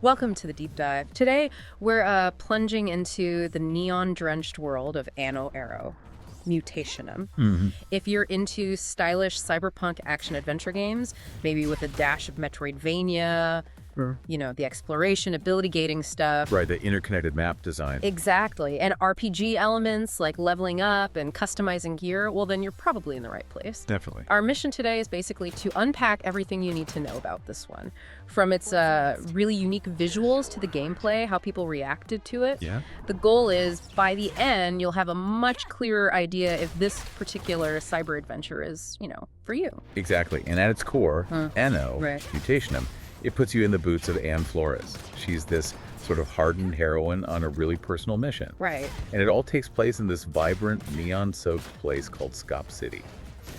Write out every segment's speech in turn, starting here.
Welcome to the deep dive. Today, we're plunging into the neon-drenched world of Anno Mutationem. If you're into stylish cyberpunk action-adventure games, maybe with a dash of Metroidvania, the exploration, ability gating stuff. Right, the interconnected map design. Exactly. And RPG elements like leveling up and customizing gear, well, then you're probably in the right place. Definitely. Our mission today is basically to unpack everything you need to know about this one. From its really unique visuals to the gameplay, how people reacted to it. Yeah. The goal is, by the end, you'll have a much clearer idea if this particular cyber adventure is, for you. Exactly. And at its core, Anno, Mutationem, it puts you in the boots of Anne Flores. She's this sort of hardened heroine on a really personal mission. Right. And it all takes place in this vibrant, neon-soaked place called Scop City.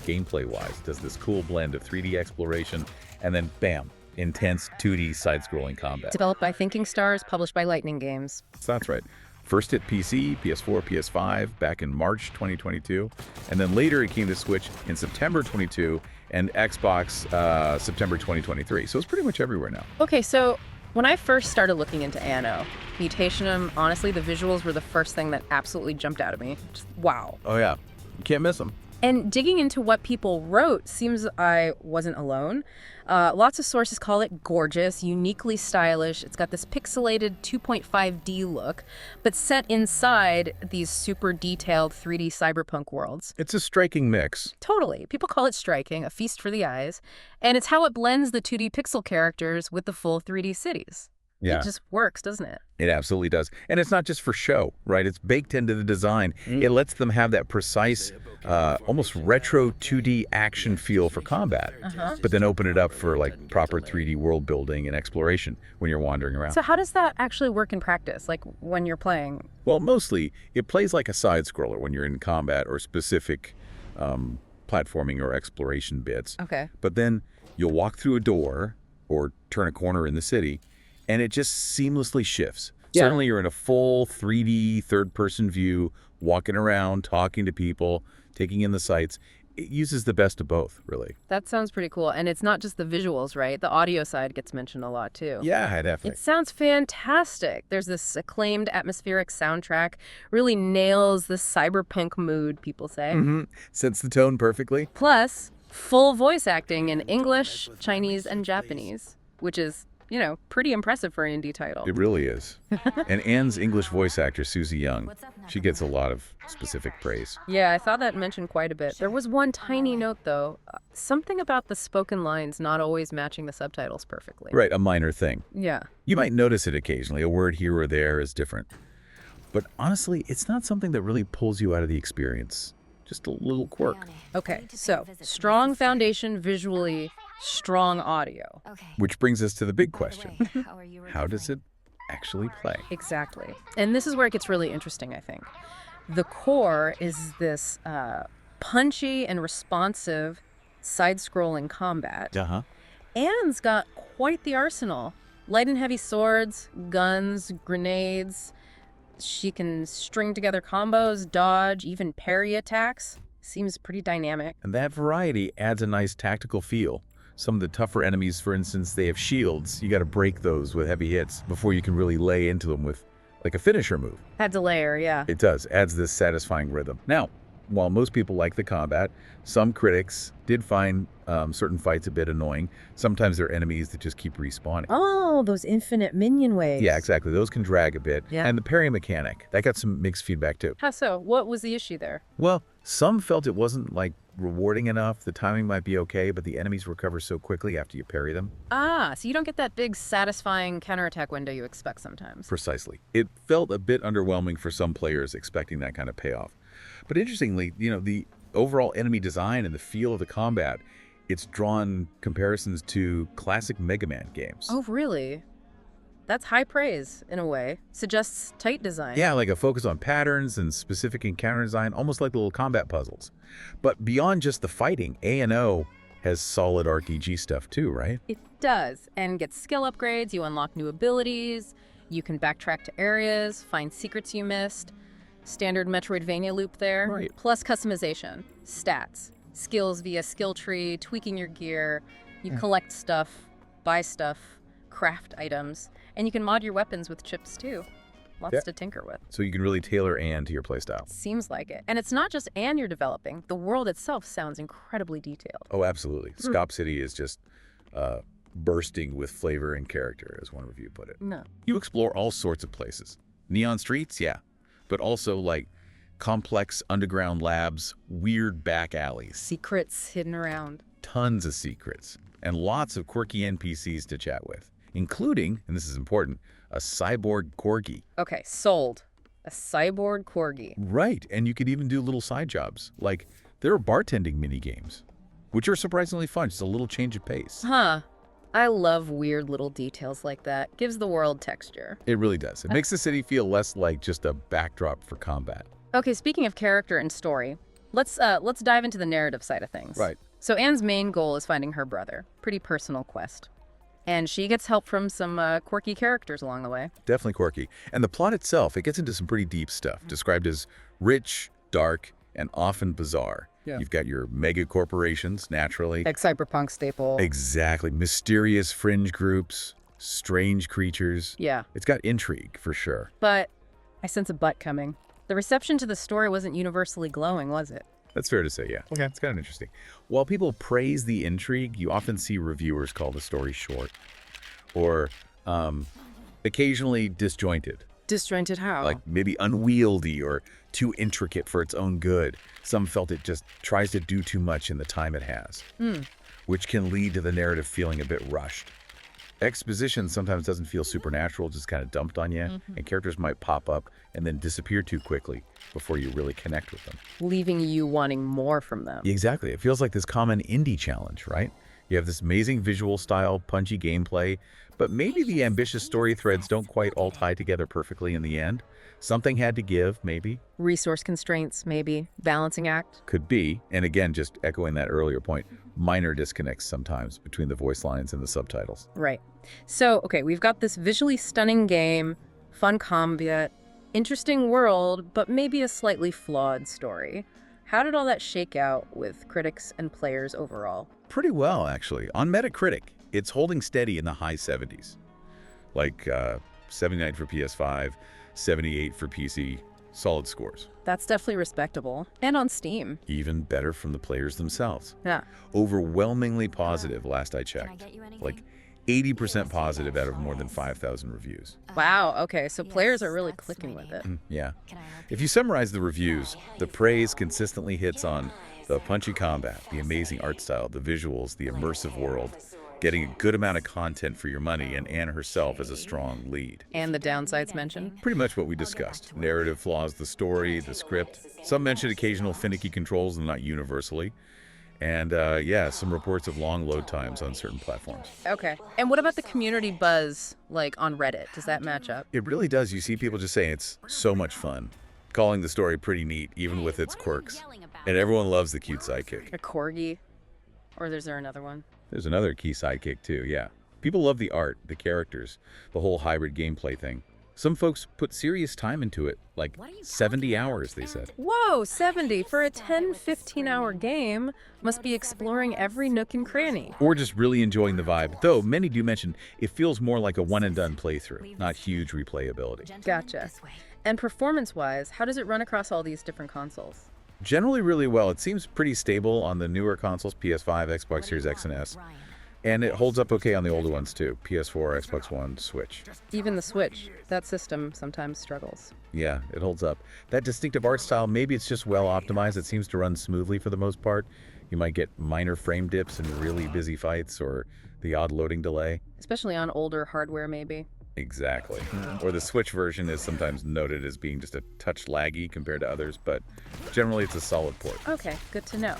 Gameplay-wise, does this cool blend of 3D exploration and then, bam, intense 2D side-scrolling combat. Developed by Thinking Stars, published by Lightning Games. That's right. First hit PC, PS4, PS5 back in March 2022, and then later it came to Switch in September 22 and Xbox September 2023. So it's pretty much everywhere now. Okay, so when I first started looking into Anno, Mutationem, honestly, the visuals were the first thing that absolutely jumped out at me. Just, wow. Oh yeah, you can't miss them. And digging into what people wrote, seems I wasn't alone. Lots of sources call it gorgeous, uniquely stylish. It's got this pixelated 2.5D look, but set inside these super detailed 3D cyberpunk worlds. It's a striking mix. Totally. People call it striking, a feast for the eyes. And it's how it blends the 2D pixel characters with the full 3D cities. Yeah. It just works, doesn't it? It absolutely does. And it's not just for show, right? It's baked into the design. It lets them have that precise, almost retro 2D action feel for combat, but then open it up for like proper 3D world building and exploration when you're wandering around. So how does that actually work in practice, like when you're playing? Well, mostly it plays like a side scroller when you're in combat or specific platforming or exploration bits. Okay. But then you'll walk through a door or turn a corner in the city, and it just seamlessly shifts. Yeah. Suddenly you're in a full 3D third-person view, walking around, talking to people, taking in the sights. It uses the best of both, really. That sounds pretty cool. And it's not just the visuals, right? The audio side gets mentioned a lot, too. Yeah, definitely. It sounds fantastic. There's this acclaimed atmospheric soundtrack. Really nails the cyberpunk mood, people say. Sets the tone perfectly. Plus, full voice acting in English, Chinese, and Japanese, which is, pretty impressive for an indie title. It really is. And Anne's English voice actor, Susie Young, she gets a lot of specific praise. Yeah, I saw that mentioned quite a bit. There was one tiny note, though. Something about the spoken lines not always matching the subtitles perfectly. Right, a minor thing. Yeah. You might notice it occasionally. A word here or there is different. But honestly, it's not something that really pulls you out of the experience. Just a little quirk. Okay, so strong foundation visually, strong audio. Which brings us to the big question. How does it actually play? Exactly. And this is where it gets really interesting, I think. The core is this punchy and responsive side-scrolling combat. Anne's got quite the arsenal. Light and heavy swords, guns, grenades. She can string together combos, dodge, even parry attacks. Seems pretty dynamic. And that variety adds a nice tactical feel. Some of the tougher enemies, for instance, they have shields. You got to break those with heavy hits before you can really lay into them with like a finisher move. Adds a layer, yeah. It does. Adds this satisfying rhythm. Now, while most people like the combat, some critics did find certain fights a bit annoying. Sometimes there are enemies that just keep respawning. Oh, those infinite minion waves. Yeah, exactly. Those can drag a bit. Yeah. And the parry mechanic, that got some mixed feedback too. How so? What was the issue there? Well, some felt it wasn't like rewarding enough. The timing might be okay, but the enemies recover so quickly after you parry them. Ah, so you don't get that big satisfying counterattack window you expect sometimes. Precisely. It felt a bit underwhelming for some players expecting that kind of payoff. But interestingly, the overall enemy design and the feel of the combat, it's drawn comparisons to classic Mega Man games. Oh, really? That's high praise, in a way. Suggests tight design. Yeah, like a focus on patterns and specific encounter design, almost like little combat puzzles. But beyond just the fighting, A&O has solid RPG stuff too, right? It does, and gets skill upgrades, you unlock new abilities, you can backtrack to areas, find secrets you missed. Standard Metroidvania loop there. Right. Plus customization, stats, skills via skill tree, tweaking your gear. You collect stuff, buy stuff, craft items. And you can mod your weapons with chips, too. Lots to tinker with. So you can really tailor Anne to your playstyle. Seems like it. And it's not just Anne you're developing. The world itself sounds incredibly detailed. Oh, absolutely. Scop City is just bursting with flavor and character, as one review put it. No. You explore all sorts of places. Neon streets, yeah. But also, like, complex underground labs, weird back alleys. Secrets hidden around. Tons of secrets. And lots of quirky NPCs to chat with. Including, and this is important, a cyborg corgi. Okay, sold. A cyborg corgi. Right, and you could even do little side jobs. Like, there are bartending mini-games, which are surprisingly fun, just a little change of pace. Huh. I love weird little details like that. Gives the world texture. It really does. It makes the city feel less like just a backdrop for combat. Okay, speaking of character and story, let's dive into the narrative side of things. Right. So Anne's main goal is finding her brother. Pretty personal quest. And she gets help from some quirky characters along the way. Definitely quirky. And the plot itself, it gets into some pretty deep stuff, described as rich, dark, and often bizarre. Yeah. You've got your mega corporations, naturally. Like Cyberpunk staple. Exactly. Mysterious fringe groups, strange creatures. Yeah. It's got intrigue, for sure. But I sense a but coming. The reception to the story wasn't universally glowing, was it? That's fair to say, yeah. Okay. It's kind of interesting. While people praise the intrigue, you often see reviewers call the story short or occasionally disjointed. Disjointed how? Like maybe unwieldy or too intricate for its own good. Some felt it just tries to do too much in the time it has, which can lead to the narrative feeling a bit rushed. Exposition sometimes doesn't feel supernatural, just kind of dumped on you, and characters might pop up and then disappear too quickly before you really connect with them. Leaving you wanting more from them. Exactly. It feels like this common indie challenge, right? You have this amazing visual style, punchy gameplay, but maybe the ambitious story threads don't quite all tie together perfectly in the end. Something had to give, maybe. Resource constraints, maybe. Balancing act. Could be. And again, just echoing that earlier point, minor disconnects sometimes between the voice lines and the subtitles. Right. So, okay, we've got this visually stunning game, fun combat, interesting world, but maybe a slightly flawed story. How did all that shake out with critics and players overall? Pretty well, actually. On Metacritic, it's holding steady in the high 70s. Like 79 for PS5, 78 for PC. Solid scores. That's definitely respectable. And on Steam. Even better from the players themselves. Yeah. Overwhelmingly positive, last I checked. Like 80% positive out of more than 5,000 reviews. Wow, okay, so players are really clicking with it. Yeah. If you summarize the reviews, the praise consistently hits on the punchy combat, the amazing art style, the visuals, the immersive world, getting a good amount of content for your money, and Anne herself as a strong lead. And the downsides mentioned? Pretty much what we discussed. Narrative flaws, the story, the script. Some mentioned occasional finicky controls, and not universally. And yeah, some reports of long load times on certain platforms. Okay. And what about the community buzz, like on Reddit? Does that match up? It really does. You see people just saying it's so much fun, calling the story pretty neat, even with its quirks. And everyone loves the cute sidekick. A corgi? Or is there another one? There's another key sidekick too, yeah. People love the art, the characters, the whole hybrid gameplay thing. Some folks put serious time into it, like 70 hours, they said. Whoa, 70 for a 10-15 hour game must be exploring every nook and cranny. Or just really enjoying the vibe, though many do mention it feels more like a one-and-done playthrough, not huge replayability. Gotcha. And performance-wise, how does it run across all these different consoles? Generally really well. It seems pretty stable on the newer consoles, PS5, Xbox Series X and S. And it holds up okay on the older ones too, PS4, Xbox One, Switch. Even the Switch, that system sometimes struggles. Yeah, it holds up. That distinctive art style, maybe it's just well optimized. It seems to run smoothly for the most part. You might get minor frame dips in really busy fights or the odd loading delay. Especially on older hardware, maybe. Exactly. Or the Switch version is sometimes noted as being just a touch laggy compared to others, but generally it's a solid port. Okay, good to know.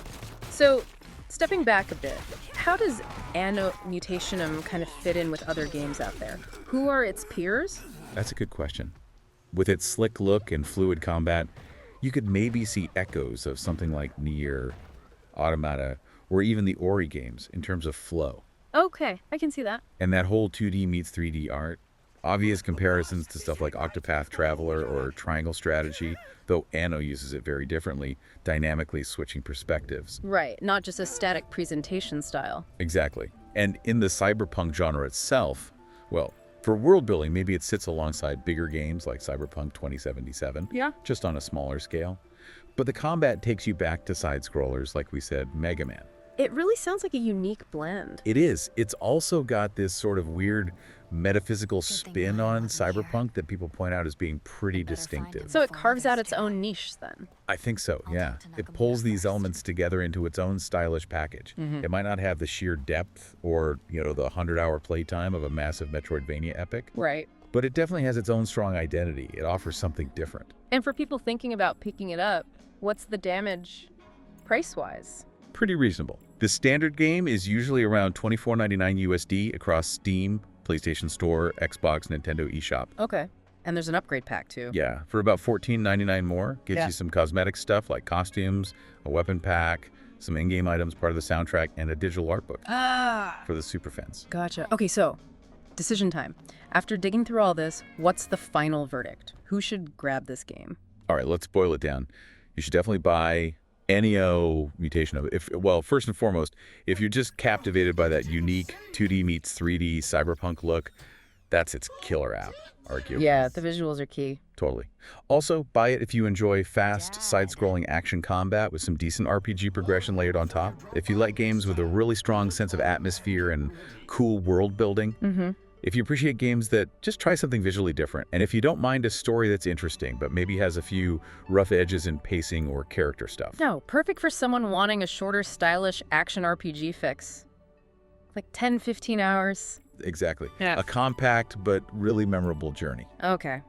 So, stepping back a bit, how does Anno Mutationem kind of fit in with other games out there? Who are its peers? That's a good question. With its slick look and fluid combat, you could maybe see echoes of something like NieR, Automata, or even the Ori games in terms of flow. Okay, I can see that. And that whole 2D meets 3D art. Obvious comparisons to stuff like Octopath Traveler or Triangle Strategy, though Anno uses it very differently, dynamically switching perspectives. Right, not just a static presentation style. Exactly. And in the cyberpunk genre itself, well, For world building, maybe it sits alongside bigger games like Cyberpunk 2077, Yeah. just on a smaller scale. But the combat takes you back to side-scrollers, like we said, Mega Man. It really sounds like a unique blend. It is. It's also got this sort of weird metaphysical spin on Cyberpunk that people point out as being pretty distinctive. So it carves out its own niche then. I think so, yeah. It pulls these elements together into its own stylish package. It might not have the sheer depth or, the 100-hour playtime of a massive Metroidvania epic. Right. But it definitely has its own strong identity. It offers something different. And for people thinking about picking it up, what's the damage price-wise? Pretty reasonable. The standard game is usually around $24.99 USD across Steam, PlayStation Store, Xbox, Nintendo eShop. Okay. And there's an upgrade pack too. Yeah, for about $14.99 more, gets you some cosmetic stuff like costumes, a weapon pack, some in-game items, part of the soundtrack, and a digital art book for the superfans. Gotcha. Okay, so decision time. After digging through all this, what's the final verdict? Who should grab this game? All right, let's boil it down. You should definitely buy Anno Mutationem. First and foremost, if you're just captivated by that unique 2D meets 3D cyberpunk look, that's its killer app, arguably. Yeah, the visuals are key. Totally. Also, buy it if you enjoy fast, side-scrolling action combat with some decent RPG progression layered on top. If you like games with a really strong sense of atmosphere and cool world building. If you appreciate games that just try something visually different, and if you don't mind a story that's interesting, but maybe has a few rough edges in pacing or character stuff. No, perfect for someone wanting a shorter, stylish action RPG fix. Like 10, 15 hours. Exactly. Yeah. A compact but really memorable journey. Okay.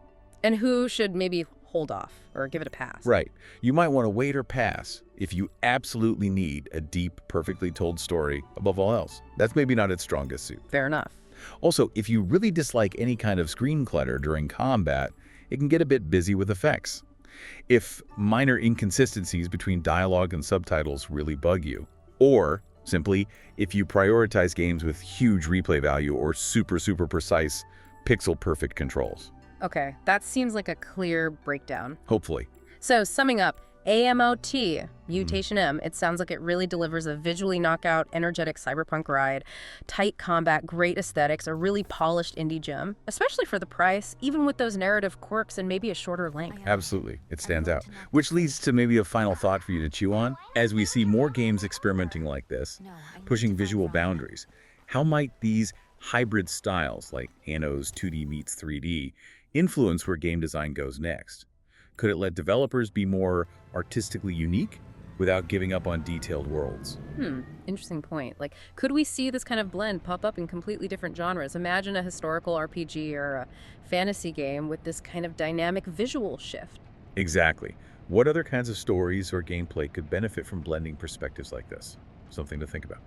And who should maybe hold off or give it a pass? Right. You might want to wait or pass if you absolutely need a deep, perfectly told story above all else. That's maybe not its strongest suit. Fair enough. Also, if you really dislike any kind of screen clutter during combat, it can get a bit busy with effects. If minor inconsistencies between dialogue and subtitles really bug you, or simply if you prioritize games with huge replay value or super precise, pixel-perfect controls. Okay, that seems like a clear breakdown. Hopefully. So, summing up, AMOT, Mutationem, it sounds like it really delivers a visually knockout, energetic cyberpunk ride, tight combat, great aesthetics, a really polished indie gem, especially for the price, even with those narrative quirks and maybe a shorter length. Absolutely. It stands out. Which leads to maybe a final thought for you to chew on. As we see more games experimenting like this, pushing visual boundaries, how might these hybrid styles, like Anno's 2D meets 3D, influence where game design goes next? Could it let developers be more artistically unique without giving up on detailed worlds? Interesting point. Like, could we see this kind of blend pop up in completely different genres? Imagine a historical RPG or a fantasy game with this kind of dynamic visual shift. Exactly. What other kinds of stories or gameplay could benefit from blending perspectives like this? Something to think about.